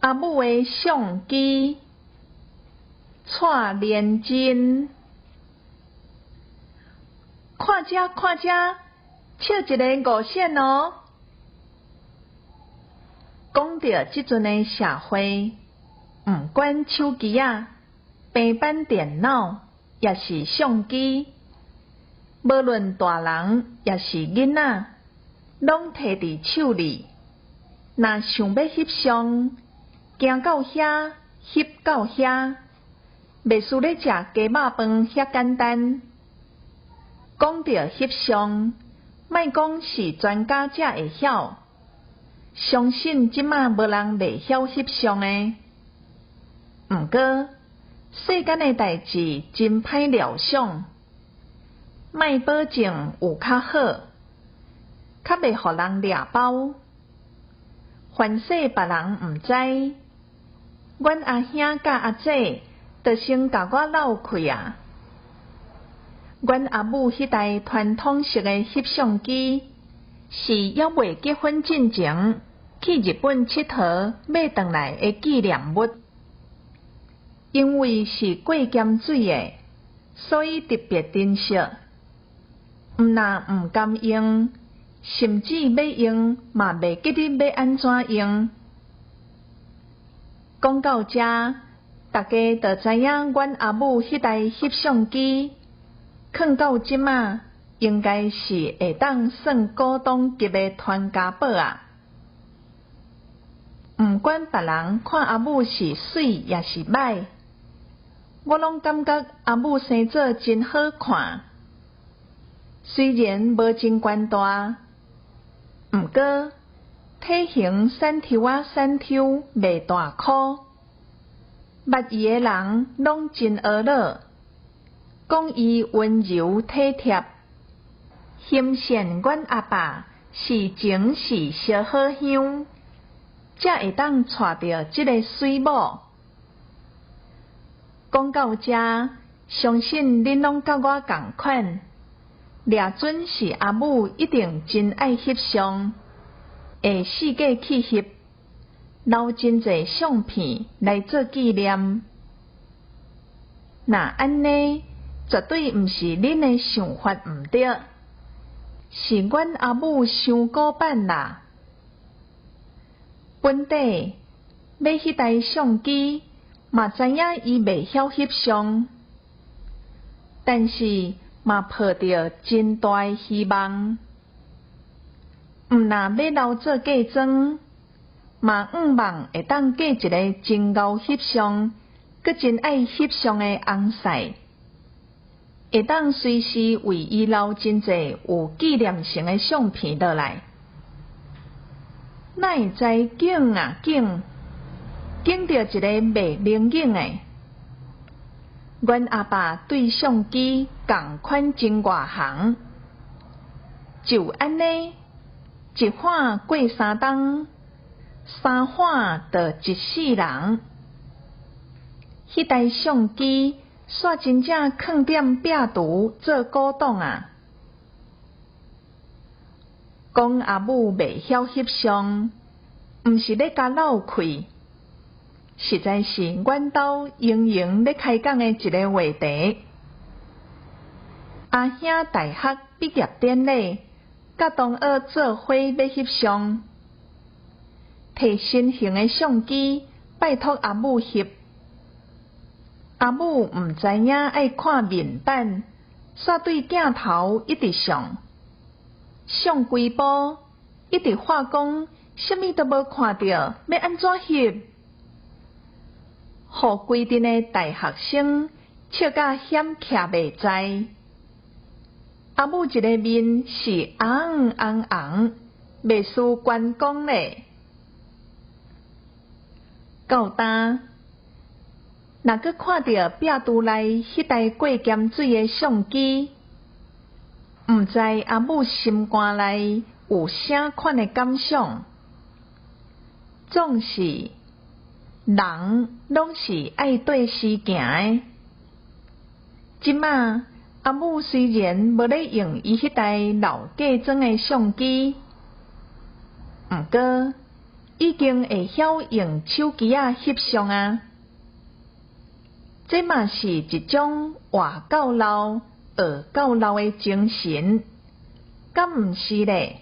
阿母的相机串连针，看遮看遮，笑一个5线哦。讲到即阵的社会，毋管手机啊、平板电脑，也是相机，无论大人也是囡仔，拢摕伫手里。若想要翕相，行到遐翕到遐，袂输咧食鸡肉饭遐简单。讲到翕相，莫讲是专家才会晓，相信即马无人袂晓翕相诶。毋过，世间诶代志真歹料想，莫保证有较好，较袂互人掠包。凡说别人毋知，阮阿兄甲阿姐就先甲我闹开啊！阮阿母迄台传统式诶翕相机，是还未结婚之前去日本佚佗买转来诶纪念物。因为是过咸水诶，所以特别珍惜。毋若毋甘用，甚至要用嘛袂记得要安怎用。讲到遮，大家就知影阮阿母迄台翕相机，囥到即马，应该是会当算古董级的传家宝啊！毋管别人看阿母是水也是歹，我拢感觉阿母生做真好看。虽然无真悬大，毋过体型瘦抽啊瘦抽，袂大箍。捌伊诶人拢真婀娜，讲伊温柔体贴，欣羡阮阿爸是前世烧好香，才会当娶着即个水某。讲到遮，相信恁拢甲我共款，掠准是阿母一定真爱翕相，会四界去翕，留真侪相片来做纪念。若安尼，绝对毋是恁的想法毋对，是阮阿母想古板啦。本底买迄台相机，嘛知影伊袂晓翕相，但是嘛抱着真大的希望。毋若要留做嫁妆，嘛望会当嫁一个真敖翕相，佮真爱翕相的翁婿，会当随时为伊留真侪有纪念性的相片落来。哪会知景啊景，景着一个袂灵眼的。阮阿爸对相机共款真外行，就安尼，一晃过3冬，三晃就一世人。迄台相机煞真正囥踮壁橱做古董啊！讲阿母袂晓翕相，毋是咧甲闹开，实在是阮兜盈盈咧开讲的一个话题。阿兄大学毕业典礼，甲同学做伙要翕相，摕新型的相机拜托阿母翕。阿母毋知影爱看面板，煞对镜头一直上，相规部一直话讲，啥物都无看到，要安怎翕？互规阵的大学生笑甲险徛袂在。阿母一个面是红红红，袂输关公咧。到呾，若阁看到壁橱内迄台过咸水的相机，毋知阿母心肝内有啥款的感想？总是人拢是爱对时行的。即马阿母虽然无咧用伊迄台老嫁妆的相机，毋过已经会晓用手机啊翕相啊。这嘛是一种活到老、学到老的精神，敢毋是咧？